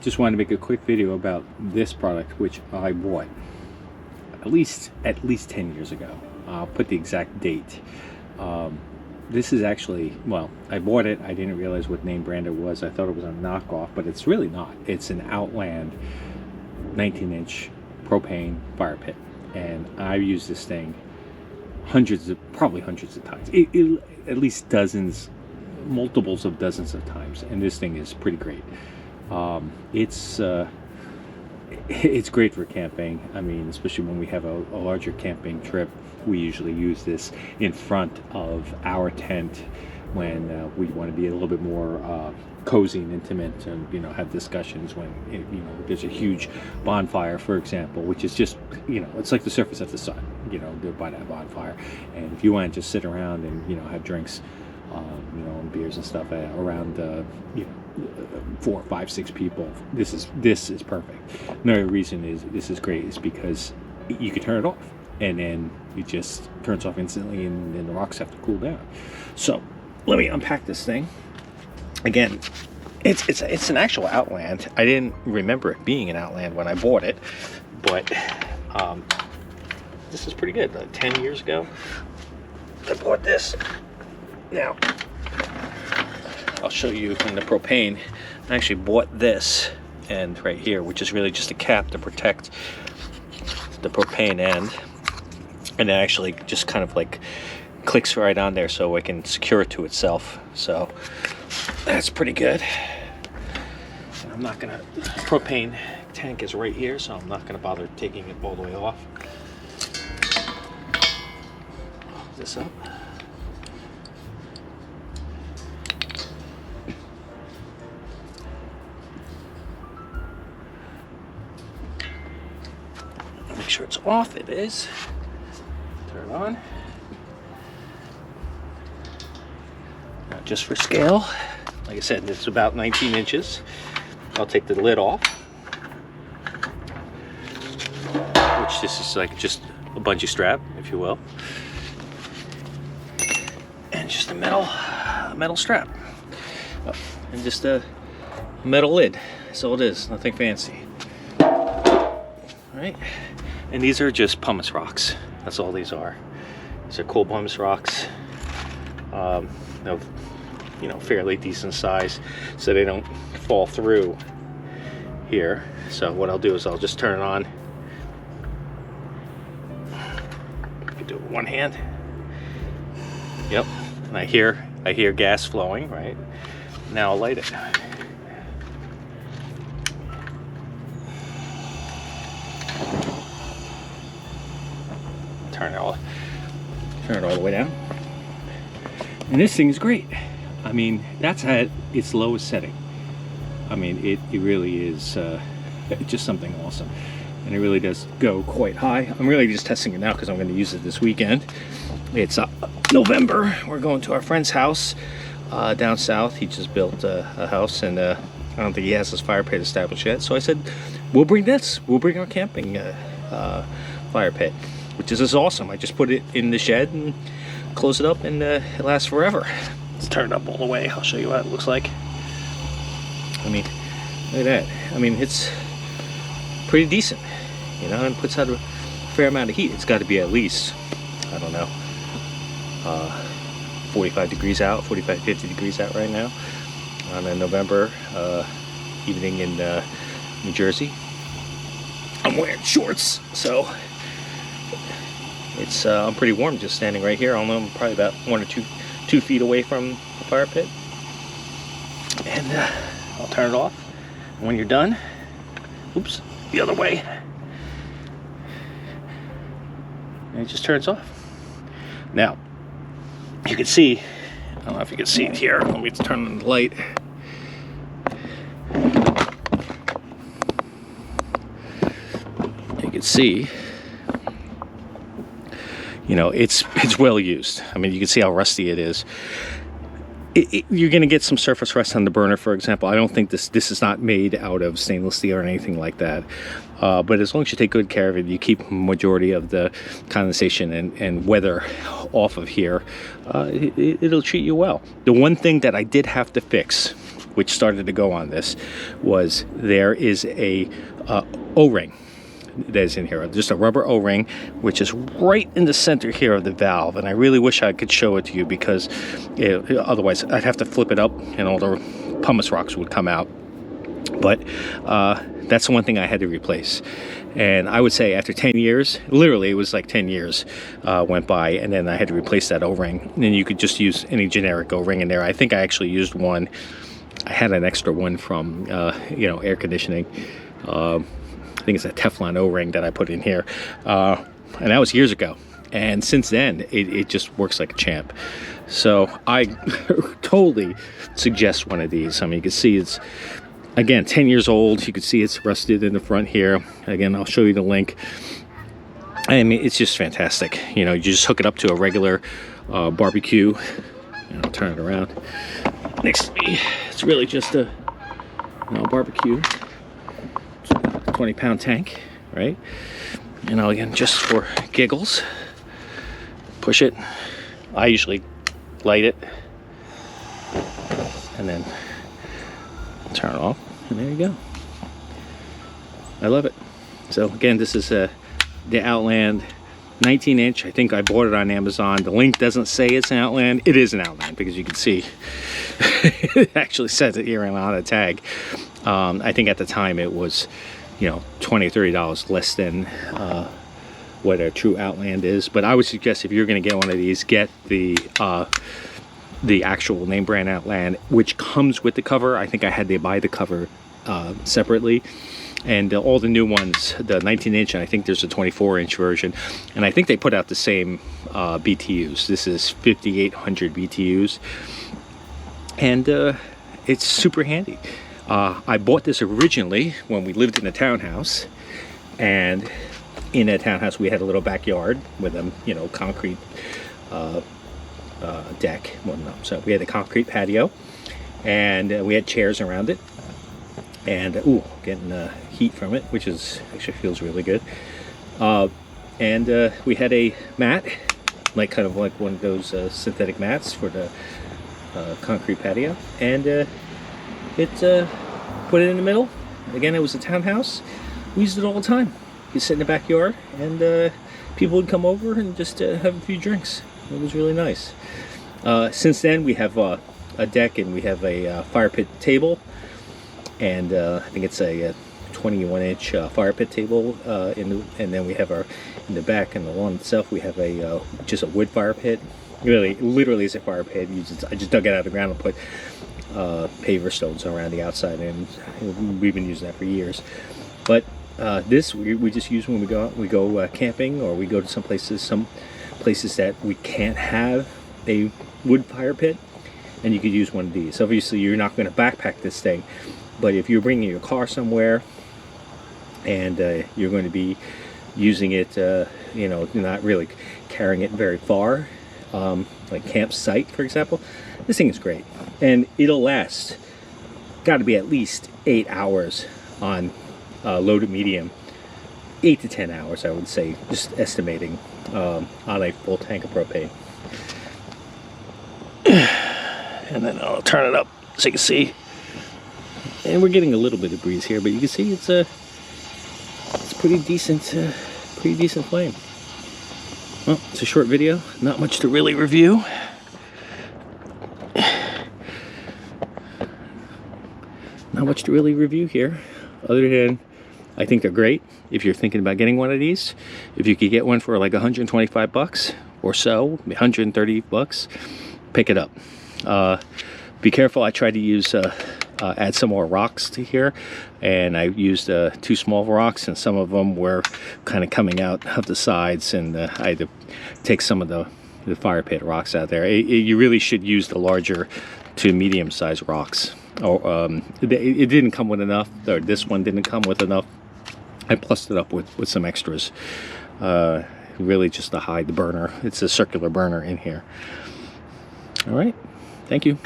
just wanted to make a quick video about this product, which I bought at least 10 years ago. I'll put the exact date. This is actually, well, I bought it. I didn't realize what name brand it was. I thought it was a knockoff, but it's really not. It's an Outland 19-inch propane fire pit, and I've used this thing probably hundreds of times. At least dozens, multiples of dozens of times, and this thing is pretty great. It's great for camping. I mean, especially when we have a larger camping trip, we usually use this in front of our tent when we want to be a little bit more cozy and intimate, and have discussions when there's a huge bonfire, for example, which is just it's like the surface of the sun, by that bonfire. And if you want to just sit around and have drinks, and beers and stuff around 4, 5, 6 people, this is perfect. Another reason is this is great is because you can turn it off, and then it just turns off instantly, and then the rocks have to cool down. So let me unpack this thing. Again, it's an actual Outland. I didn't remember it being an Outland when I bought it, but this is pretty good. 10 years ago, I bought this. Now, I'll show you in the propane. I actually bought this end right here, which is really just a cap to protect the propane end, and it actually just kind of like clicks right on there so I can secure it to itself. So that's pretty good. And I'm not gonna, propane tank is right here, so I'm not gonna bother taking it all the way off. Close this up. Make sure it's off. It is. Turn it on. Now, just for scale, like I said, it's about 19 inches. I'll take the lid off, which this is like just a bungee strap, if you will, and just a metal strap, and just a metal lid. That's all it is. Nothing fancy. All right. And these are just pumice rocks. That's all these are. These are cool pumice rocks. Of fairly decent size, so they don't fall through here. So what I'll do is I'll just turn it on. I can do it with one hand. Yep. And I hear gas flowing, right? Now I'll light it. Turn it all the way down, and this thing is great. I mean, that's at its lowest setting. I mean, it really is just something awesome, and it really does go quite high. I'm really just testing it now because I'm going to use it this weekend. It's November. We're going to our friend's house down south. He just built a house, and I don't think he has his fire pit established yet. So I said, we'll bring this. We'll bring our camping fire pit, which is awesome. I just put it in the shed and close it up, and it lasts forever. Let's turn it up all the way. I'll show you what it looks like. I mean, look at that. I mean, it's pretty decent, and puts out a fair amount of heat. It's got to be at least, I don't know, 45 degrees out, 45, 50 degrees out right now on a November evening in New Jersey. I'm wearing shorts, so it's I'm pretty warm just standing right here. I'm probably about 1 or 2 feet away from the fire pit, and I'll turn it off. And when you're done, oops, the other way, and it just turns off. Now you can see, I don't know if you can see it here. Let me turn on the light. You can see, it's well used. I mean, you can see how rusty it is. You're going to get some surface rust on the burner, for example. I don't think this is not made out of stainless steel or anything like that. But as long as you take good care of it, you keep majority of the condensation and weather off of here, it'll treat you well. The one thing that I did have to fix which started to go on this, was there is a O-ring that's in here, just a rubber O-ring, which is right in the center here of the valve. And I really wish I could show it to you, because otherwise I'd have to flip it up and all the pumice rocks would come out. But that's the one thing I had to replace. And I would say after 10 years, literally it was like 10 years went by, and then I had to replace that O-ring. And then you could just use any generic O-ring in there. I think I actually used one. I had an extra one from air conditioning. I think it's a Teflon O-ring that I put in here, and that was years ago. And since then, it just works like a champ. So I totally suggest one of these. I mean, you can see it's, again, 10 years old. You can see it's rusted in the front here. Again, I'll show you the link. I mean, it's just fantastic. You just hook it up to a regular barbecue. And I'll turn it around next to me. It's really just a barbecue. 20-pound tank, right? Again, just for giggles, push it. I usually light it and then turn it off, and there you go. I love it. So again, this is the Outland 19-inch. I think I bought it on Amazon. The link doesn't say it's an Outland. It is an Outland, because you can see it actually says it here on the tag. I think at the time it was $20-$30 less than what a true Outland is. But I would suggest, if you're going to get one of these, get the actual name brand Outland, which comes with the cover. I think I had to buy the cover separately. And all the new ones, the 19-inch, and I think there's a 24-inch version. And I think they put out the same BTUs. This is 5,800 BTUs. And it's super handy. I bought this originally when we lived in a townhouse, and in that townhouse we had a little backyard with a concrete deck. Well, no, so we had a concrete patio, and we had chairs around it, and getting heat from it, which actually feels really good. And we had a mat, kind of like one of those synthetic mats for the concrete patio, and put it in the middle. Again, it was a townhouse. We used it all the time. You sit in the backyard, and people would come over and just have a few drinks. It was really nice. Since then, we have a deck, and we have a fire pit table, and I think it's a 21-inch fire pit table. And then we have in the back, and the lawn itself, we have just a wood fire pit. Literally, it's a fire pit. I just dug it out of the ground and put paver stones around the outside, and we've been using that for years. But this we just use when we go camping, or we go to some places that we can't have a wood fire pit, and you could use one of these. Obviously, you're not going to backpack this thing, but if you're bringing your car somewhere and you're going to be using it, not really carrying it very far, like campsite, for example, this thing is great, and it'll last. Got to be at least 8 hours on low to medium, 8 to 10 hours, I would say, just estimating, on a full tank of propane. And then I'll turn it up so you can see. And we're getting a little bit of breeze here, but you can see it's pretty decent flame. Well, it's a short video, not much to really review. Not much to really review here, other than I think they're great if you're thinking about getting one of these. If you could get one for like 125 bucks or so, 130 bucks, pick it up. Be careful. I tried to use add some more rocks to here, and I used 2 small rocks, and some of them were kind of coming out of the sides, and I had to take some of the fire pit rocks out there. You really should use the larger to medium-sized rocks. It didn't come with enough, or this one didn't come with enough. I plussed it up with some extras, really just to hide the burner. It's a circular burner in here. All right, thank you.